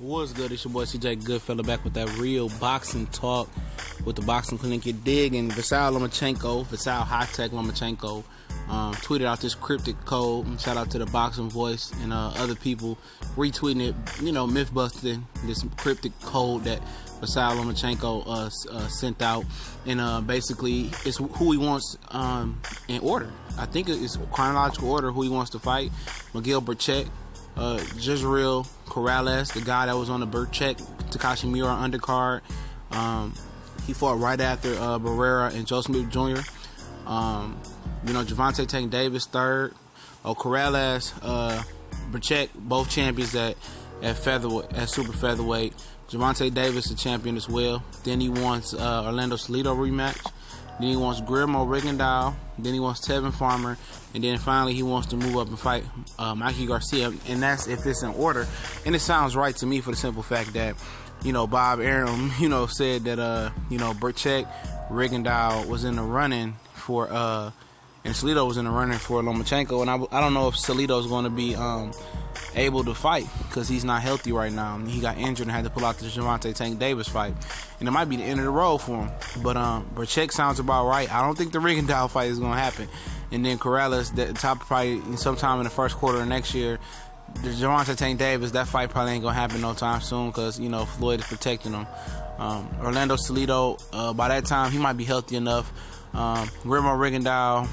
What's good? It's your boy CJ Goodfella back with that real boxing talk with the boxing clinic. You're digging. Vasyl Lomachenko, Vasyl High-Tech Lomachenko, tweeted out this cryptic code. Shout out to the Boxing Voice and other people retweeting it, myth busting this cryptic code that Vasyl Lomachenko sent out. And basically, it's who he wants in order. I think it's chronological order who he wants to fight. Miguel Berchelt, Jezreel Corrales, the guy that was on the Berchelt Takashi Miura undercard. He fought right after Barrera and Joe Smith Jr. Gervonta Tank Davis third. Corrales, Berchelt, both champions at featherweight, at super featherweight. Gervonta Davis, the champion as well. Then he wants Orlando Salido rematch. Then he wants Guillermo Rigondeaux. Then he wants Tevin Farmer. And then finally he wants to move up and fight Mikey Garcia. And that's if it's in order. And it sounds right to me for the simple fact that, Bob Arum, said that, Berchelt, Rigondeaux was in the running for, and Salido was in the running for Lomachenko. And I don't know if Salido's going to be able to fight because he's not healthy right now. He got injured and had to pull out the Gervonta Tank Davis fight. And it might be the end of the road for him. But Berchelt sounds about right. I don't think the Rigondeaux fight is going to happen. And then Corrales, the top probably sometime in the first quarter of next year. The Gervonta Tank Davis, that fight probably ain't going to happen no time soon because, Floyd is protecting him. Orlando Salido, by that time, he might be healthy enough. Guillermo Rigondeaux,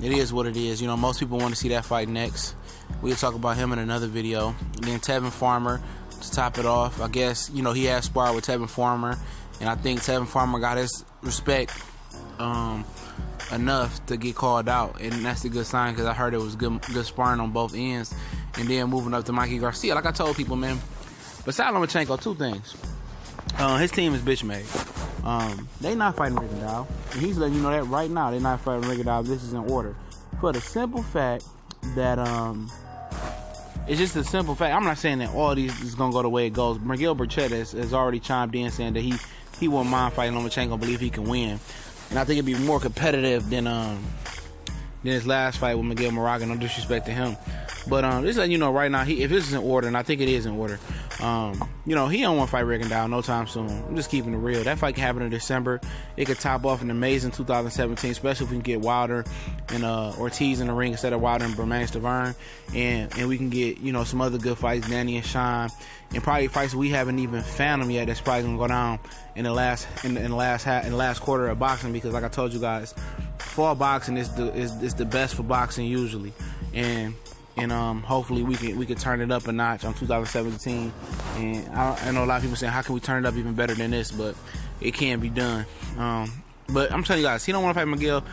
it is what it is. Most people want to see that fight next. We'll talk about him in another video. And then Tevin Farmer, to top it off, I guess, he has sparred with Tevin Farmer. And I think Tevin Farmer got his respect enough to get called out. And that's a good sign because I heard it was good sparring on both ends. And then moving up to Mikey Garcia. Like I told people, man, Vasyl Lomachenko, two things. His team is bitch made. They not fighting Rigondeaux. And he's letting you know that right now. They're not fighting Rigondeaux. This is in order. For the simple fact that it's just a simple fact. I'm not saying that all these is gonna go the way it goes. Miguel Berchelt has already chimed in saying that he won't mind fighting Lomachenko, believe he can win. And I think it'd be more competitive than his last fight with Miguel Moraga. No disrespect to him. But just letting you know right now, if this is in order, and I think it is in order, he don't want to fight Rigondeaux no time soon. I'm just keeping it real. That fight can happen in December. It could top off an amazing 2017, especially if we can get Wilder and Ortiz in the ring instead of Wilder and Bermane Stiverne, and we can get some other good fights, Danny and Sean, and probably fights we haven't even fathomed yet. That's probably gonna go down in the last quarter of boxing because, like I told you guys, fall boxing is the best for boxing usually, and hopefully we can turn it up a notch on 2017. And I know a lot of people saying, how can we turn it up even better than this? But it can be done. But I'm telling you guys, he don't want to fight Miguel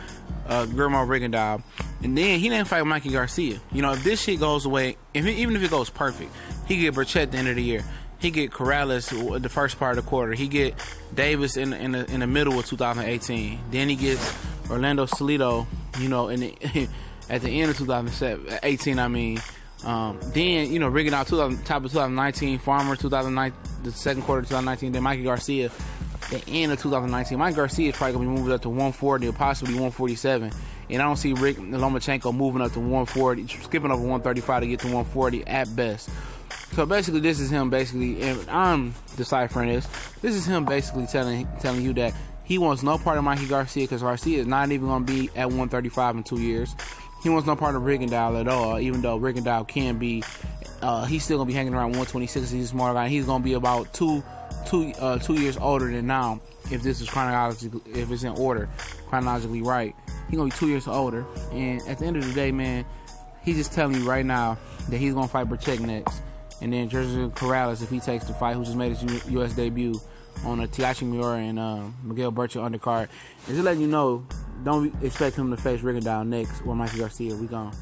Guillermo Rigondeaux, and then he didn't fight Mikey Garcia. If this shit goes away, even if it goes perfect, he get Berchelt at the end of the year. He get Corrales the first part of the quarter. He get Davis in the middle of 2018. Then he gets Orlando Salido, at the end of 2018, then, Rigondeaux, top of 2019, Farmer, the second quarter of 2019, then Mikey Garcia, the end of 2019. Mikey Garcia is probably going to be moving up to 140 or possibly 147. And I don't see Lomachenko moving up to 140, skipping over 135 to get to 140 at best. So basically, this is him and I'm deciphering this. This is him basically telling you that he wants no part of Mikey Garcia because Garcia is not even going to be at 135 in 2 years. He wants no part of Rigondeaux at all, even though Rigondeaux can be. He's still going to be hanging around 126. He's a smart guy. He's going to be about two years older than now if this is if it's in order, chronologically right. He's going to be 2 years older. And at the end of the day, man, he's just telling you right now that he's going to fight Berchelt next. And then Jezreel Corrales, if he takes the fight, who just made his U.S. debut on a Takashi Miura and Miguel Berchelt undercard. And just letting you know, don't expect him to face Rigondeaux next or Mikey Garcia. We gone.